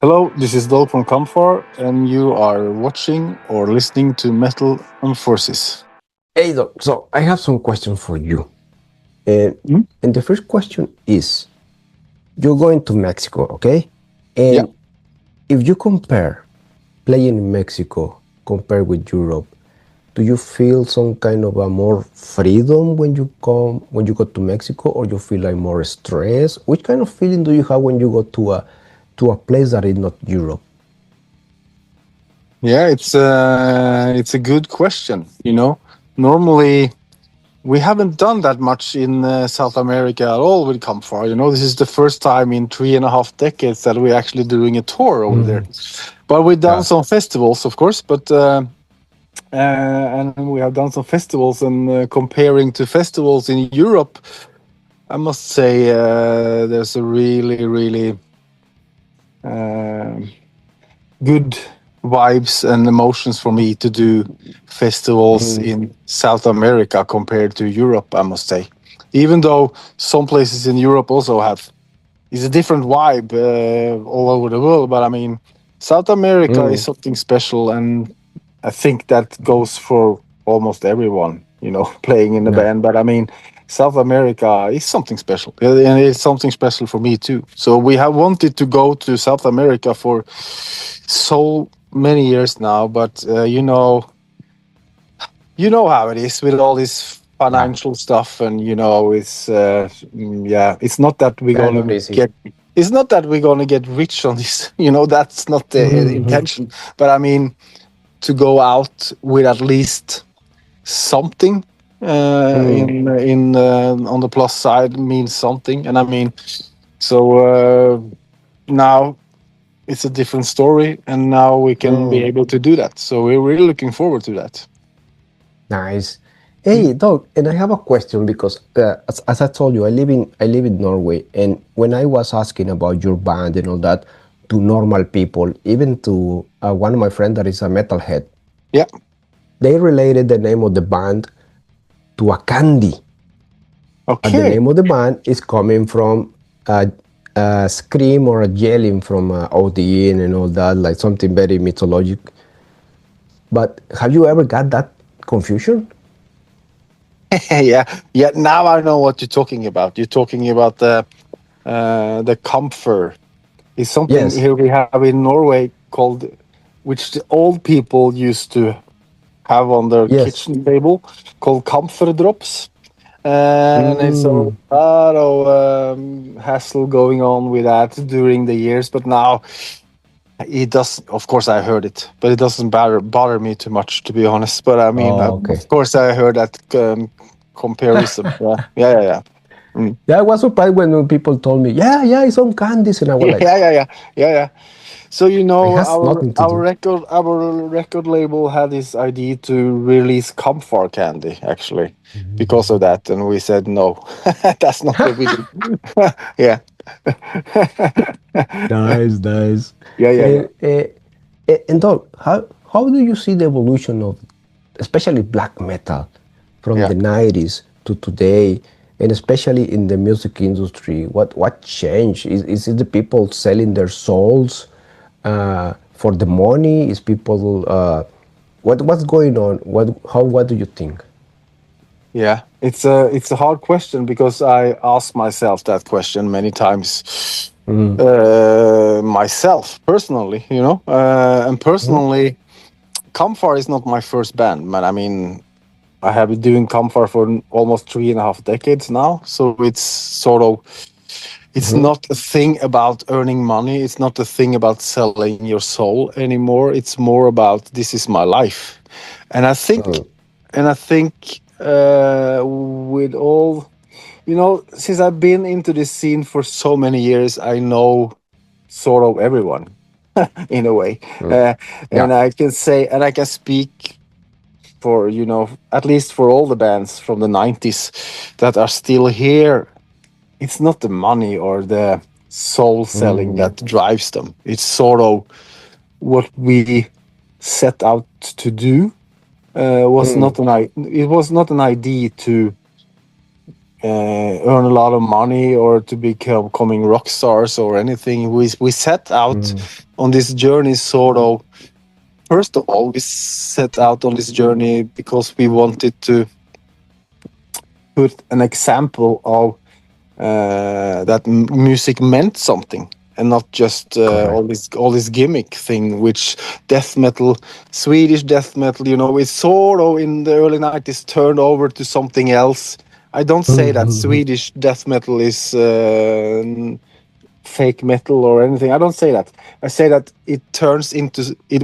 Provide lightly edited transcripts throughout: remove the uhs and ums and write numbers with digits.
Hello, this is Dol from KAMPFAR, and you are watching or listening to Metal and Forces. Hey, Doc. So I have some questions for you. And, Hmm? and the first question is, you're going to Mexico, okay? Yeah, And if you compare playing in Mexico compared with Europe, do you feel some kind of a more freedom when you go to Mexico, or you feel like more stress? Which kind of feeling do you have when you go to a place that is not Europe? yeah, it's a good question. Normally we haven't done that much in South America at all with KAMPFAR. This is the first time in 3.5 decades that we're actually doing a tour over there. But we've done Yeah. some festivals, of course. And we have done some festivals, and comparing to festivals in Europe, I must say there's a really, really um good vibes and emotions for me to do festivals in South America compared to Europe, I must say. Even though some places in Europe also have, it's a different vibe all over the world, but I mean, South America is something special, and I think that goes for almost everyone, playing in the Yeah. band. But I mean, South America is something special, and it's something special for me too. So we have wanted to go to South America for so many years now, but you know how it is with all this Yeah. financial stuff, and yeah, it's not that we're Yeah, gonna not easy. get. It's not that we're gonna get rich on this. That's not the intention. But I mean, to go out with at least something in on the plus side means something. And I mean, so now it's a different story, and now we can be able to do that. So we're really looking forward to that. Nice. Mm. Hey, Doc, and I have a question because, as I told you, I live in Norway, and when I was asking about your band and all that to normal people, even to one of my friends that is a metalhead, Yeah. they related the name of the band to a candy. But the Okay. name of the band is coming from a scream or a yelling from Odin and all that, like something very mythologic. But have you ever got that confusion? Yeah. Yeah. Now I know what you're talking about. You're talking about the comfort. It's something Yes. here we have in Norway called, which the old people used to have on their Yes. kitchen table, called camphor drops. And it's a Mm. lot of hassle going on with that during the years. But now it does. Of course, I heard it, but it doesn't bother me too much, to be honest. But I mean, Oh, okay. of course, I heard that comparison. Yeah, yeah, yeah, yeah. Mm. Yeah, I was surprised when people told me, yeah, yeah, it's on candies, and I was Yeah, like, yeah, yeah, yeah, yeah. So it has our nothing to our do. record label had this idea to release Comfort candy, actually, because of that, and we said no. That's not what we do. Yeah. Nice, nice. Yeah, yeah, yeah, And Doc, how do you see the evolution of, especially black metal, from yeah. the 90s to today, and especially in the music industry? What changed? Is it the people selling their souls for the money? Is people what's going on? What do you think? Yeah, it's a hard question because I ask myself that question many times myself personally, and personally, Comfort is not my first band, man. I mean, I have been doing Comfort for almost 3.5 decades now, so it's not a thing about earning money. It's not a thing about selling your soul anymore. It's more about this is my life, and I think with all, since I've been into this scene for so many years, I know sort of everyone in a way, Yeah. and I can say, and I can speak for at least for all the bands from the '90s that are still here. It's not the money or the soul selling that drives them. It's sort of what we set out to do. Was not an it was not an idea to earn a lot of money or to becoming rock stars or anything. We set out on this journey sort of. First of all, we set out on this journey because we wanted to put an example of that music meant something and not just all this gimmick thing, which death metal, Swedish death metal, you know, it's sort of in the early 90s turned over to something else. I don't say that Swedish death metal is fake metal or anything. I don't say that. I say that it turns into it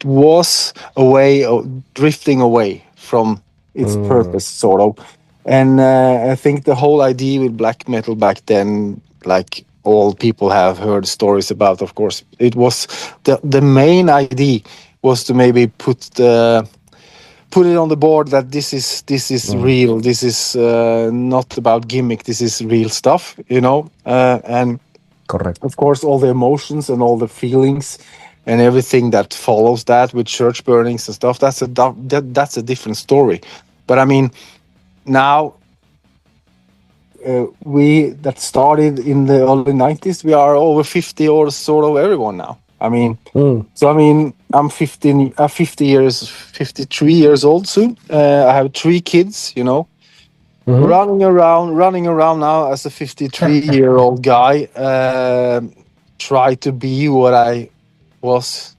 was a way of drifting away from its purpose, sort of. And I think the whole idea with black metal back then, like all people have heard stories about, of course, it was the main idea was to maybe put it on the board that this is real. This is not about gimmick. This is real stuff, you know. And Correct. of course, all the emotions and all the feelings and everything that follows that with church burnings and stuff. That's a different story. But I mean, now we that started in the early 90s, we are over 50 or sort of everyone now. I mean, so I mean, I'm 53 years old soon. I have 3 kids, you know, running around now as a 53-year-old guy. Try to be what I was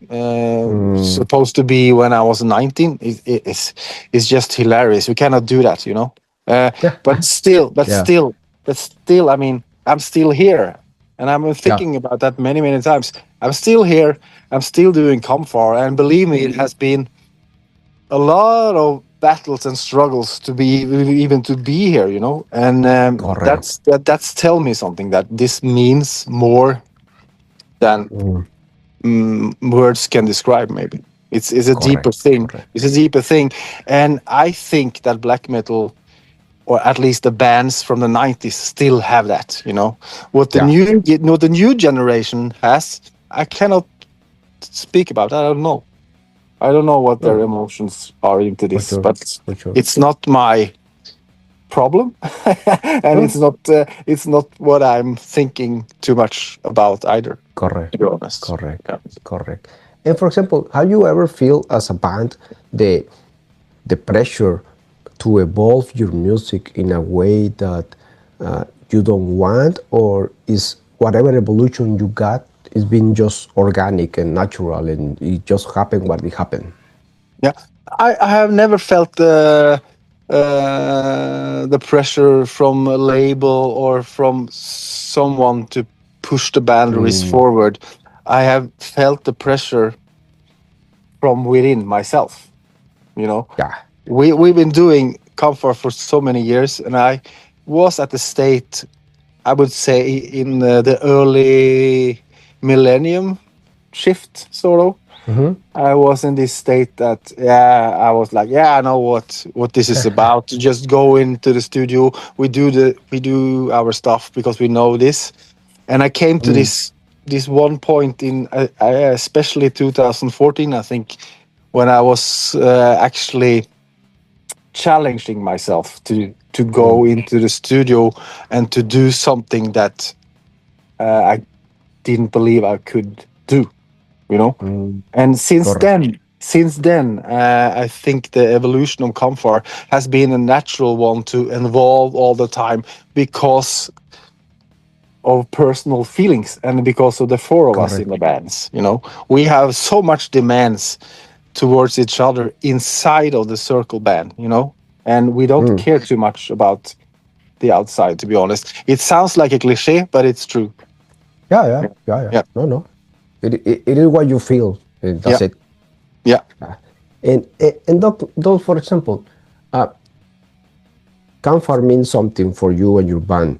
supposed to be when I was 19. It's just hilarious. We cannot do that, you know. But still, I mean, I'm still here, and I'm thinking about that many times. I'm still here. I'm still doing KAMPFAR, and believe me, it has been a lot of battles and struggles to be even to be here, you know. And that's tell me something that this means more than words can describe. Maybe it's a deeper thing. It's a deeper thing, and I think that black metal, or at least the bands from the 90s, still have that, you know. What the new generation has, I cannot speak about. I don't know what their emotions are into this, but it's not my problem. And it's not what I'm thinking too much about either. Correct. To be honest. Correct. And for example, have you ever feel as a band the pressure to evolve your music in a way that you don't want, or is whatever evolution you got is being just organic and natural, and it just happened what it happened? Yeah, I have never felt the pressure from a label or from someone to push the boundaries forward. I have felt the pressure from within myself, you know. We've been doing KAMPFAR for so many years, and I was at the state, I would say, in the early millennium shift, sort of. I was in this state that I was like, I know what this is about. To just go into the studio, we do our stuff because we know this. And I came to this one point in especially 2014, I think, when I was actually challenging myself to go into the studio and to do something that I didn't believe I could do, you know. And since then, I think the evolution of KAMPFAR has been a natural one to evolve all the time because of personal feelings and because of the 4 of us in the bands. You know, we have so much demands towards each other inside of the circle band, you know, and we don't care too much about the outside, to be honest. It sounds like a cliche, but it's true. Yeah. No. It is what you feel. That's it. Yeah. And those, for example, KAMPFAR means something for you and your band.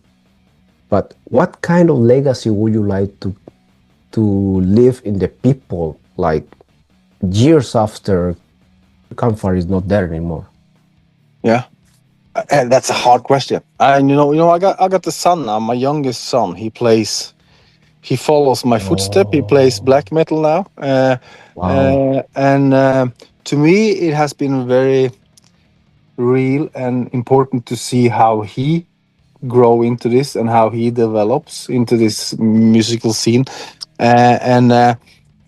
But what kind of legacy would you like to leave in the people, like years after KAMPFAR is not there anymore? Yeah, and that's a hard question. And you know, I got the son now. My youngest son, he follows my footstep. He plays black metal now. And to me, it has been very, real and important to see how he grow into this and how he develops into this musical scene. And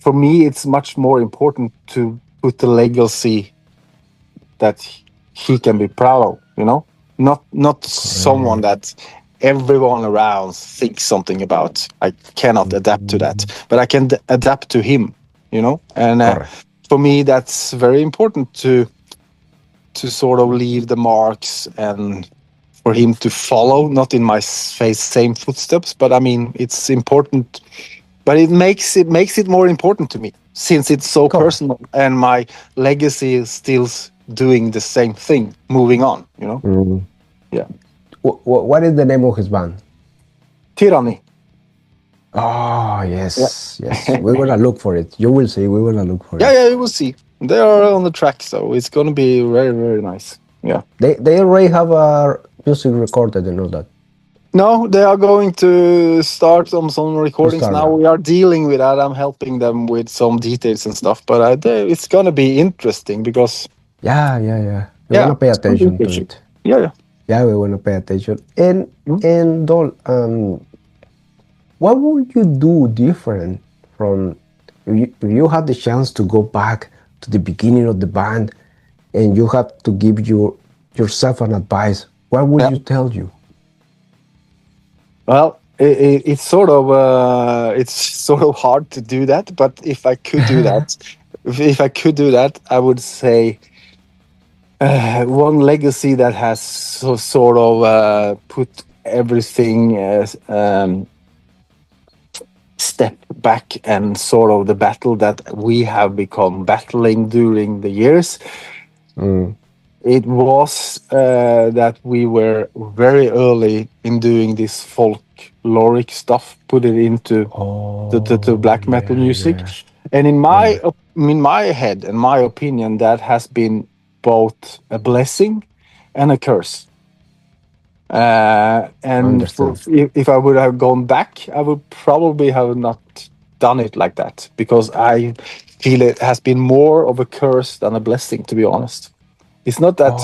For me, it's much more important to put the legacy that he can be proud of. Not someone Correct. that everyone around thinks something about. I cannot adapt to that, but I can adapt to him. And Correct. for me, that's very important to sort of leave the marks and for him to follow, not in my same footsteps, but I mean, it's important, but it makes it more important to me since it's so Correct. personal and my legacy is still doing the same thing, moving on. Mm. Yeah. What is the name of his band? Tyranny. Oh, Yeah. yes, yes. We're gonna look for it. You will see. We're gonna look for Yeah, it. yeah, you will see. They are on the track, so it's gonna be very, very nice. Yeah. They already have a music recorded and all that. No, they are going to start on some To recordings start now. now. We are dealing with that. I'm helping them with some details and stuff, but it's gonna be interesting because Yeah, yeah, yeah. We yeah, wanna pay it's gonna be attention to interesting. it. Yeah, yeah. Yeah, we wanna pay attention. Mhm. And Dol, what would you do different from if you had the chance to go back to the beginning of the band and you have to give yourself an advice? What would Yeah. you tell you? Well, it's sort of hard to do that, but if I could do that, if I could do that, I would say one legacy that has sort of put everything step back and sort of the battle that we have become battling during the years. Mm. It was that we were very early in doing this folkloric stuff, put it into the Oh, black metal yeah, music, yeah, and in yeah. my head and my opinion, that has been both a blessing and a curse. I And understand. if I would have gone back, I would probably have not done it like that because I feel it has been more of a curse than a blessing, to be honest. It's not that,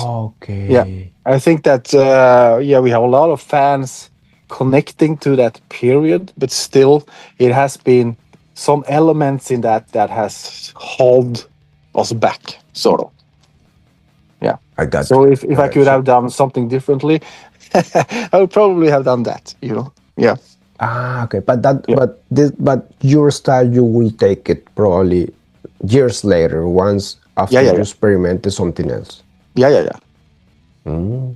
yeah. Okay. I think that, yeah, we have a lot of fans connecting to that period, but still, it has been some elements in that has held us back, sort of. Yeah. I got So you. if I I got could you. have done something differently, I would probably have done that. Yeah. Ah, okay. But that, Yeah. but your style, you will take it probably years later, once Yeah. after Yeah. you Yeah. experimented something else. Yeah. Yeah. Yeah.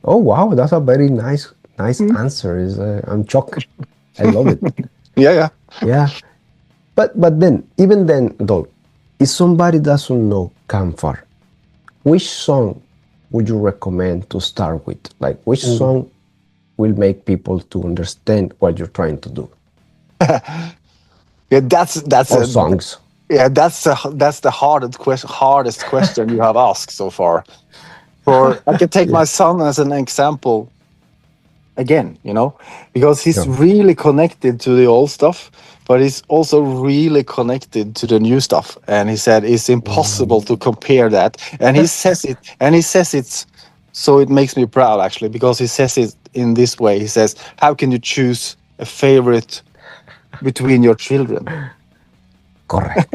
Oh wow, that's a very nice Mm. answer. Is I'm shocked. I love it. Yeah. Yeah. Yeah. But then, even then, though, if somebody doesn't know Kamfar, which song would you recommend to start with? Like, which Mm. song will make people to understand what you're trying to do? Yeah. That's Or a songs? yeah. That's the hardest question you have asked so far. For I can take Yeah. my son as an example again, because he's Yeah. really connected to the old stuff, but he's also really connected to the new stuff. And he said it's impossible to compare that. And he says it's so it makes me proud actually, because he says it in this way. He says, how can you choose a favorite between your children? Correct.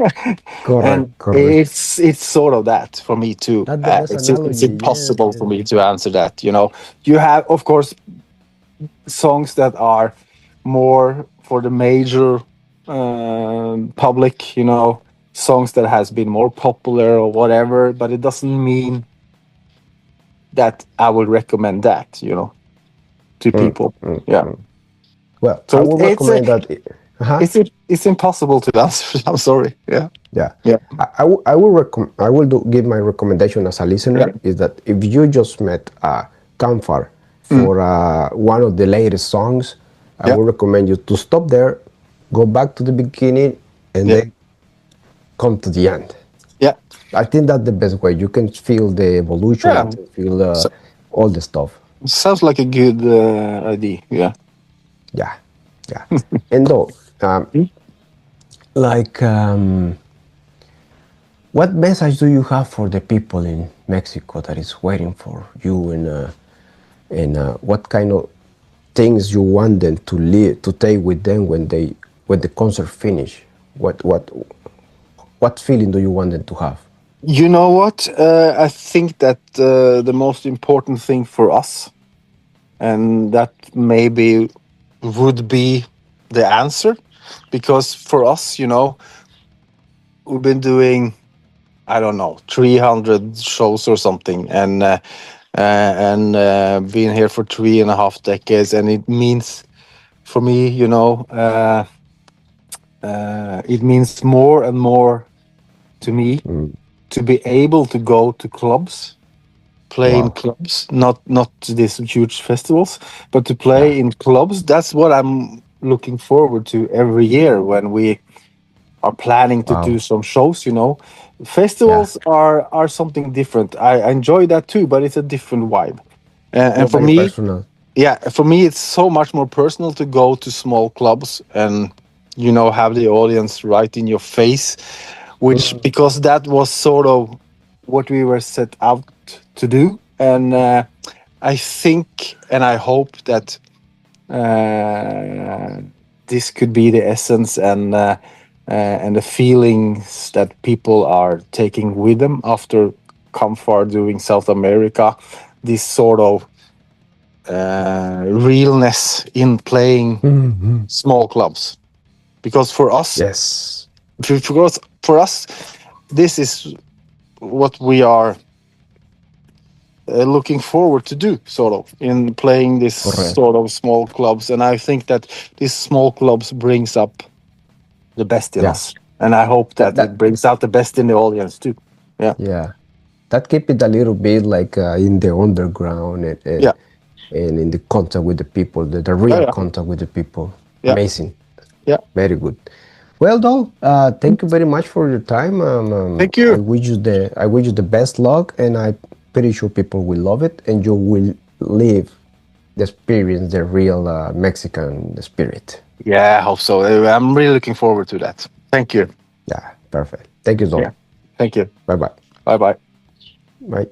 Correct. And Correct. it's sort of that for me too. That's the best It's analogy. Yes. impossible for Yes. me to answer that. You have, of course, songs that are more for the major public, songs that has been more popular or whatever, but it doesn't mean that I would recommend that, to Mm, people. mm, Yeah. mm. Well, I So would recommend that. Uh-huh. it's impossible to answer. I'm sorry. Yeah. Yeah, Yeah. I will give my recommendation as a Yeah. listener is that if you just met Kamfar Mm. for one of the latest songs, I Yeah. would recommend you to stop there, go back to the beginning, and Yeah. then come to the end. Yeah. I think that's the best way. You can feel the evolution, you Yeah. can feel So, all the stuff. sounds like a good idea. Yeah. Yeah, yeah. And though, Mm. like, What message do you have for the people in Mexico that is waiting for you, and what kind of things you want them to live to take with them when the concert finish? What feeling do you want them to have? You know what? I think that the most important thing for us, and that maybe would be the answer, because for us, we've been doing, I don't know, 300 shows or something, and been here for 3.5 decades, and it means for me, it means more and more to me Mm. to be able to go to clubs, play in Wow. clubs, not these huge festivals, but to Yeah. play in clubs. That's what I'm looking forward to every year when we are planning to do Wow. some shows. Yeah. Festivals are something different. I enjoy that too, but it's a different vibe. And More for very me, personal. yeah, for me, it's so much more personal to go to small clubs and have the audience right in your face, which, because that was sort of what we were set out to do. And I think and I hope that uh, this could be the essence and the feelings that people are taking with them after KAMPFAR doing South America. This sort of realness in playing Mhm. small clubs, because for us, Yes. for us, this is what we are looking forward to do, sort of, in playing this Correct. sort of small clubs. And I think that these small clubs brings up the best in Yeah. us, and I hope That that it that brings out the best in the audience too. Yeah, yeah. That keep it a little bit like in the underground, yeah, and in the contact with the people, the yeah, real yeah, contact with the people. yeah, Amazing. yeah. Very good. Well, though, thank you very much for your time. Thank I you. wish you the best luck, and I'm pretty sure people will love it, and you will live the experience, the real Mexican spirit. Yeah, I hope so. I'm really looking forward to that. Thank you. Yeah, perfect. Thank you, Yeah, Dom. thank you. Bye bye. Bye bye. Bye.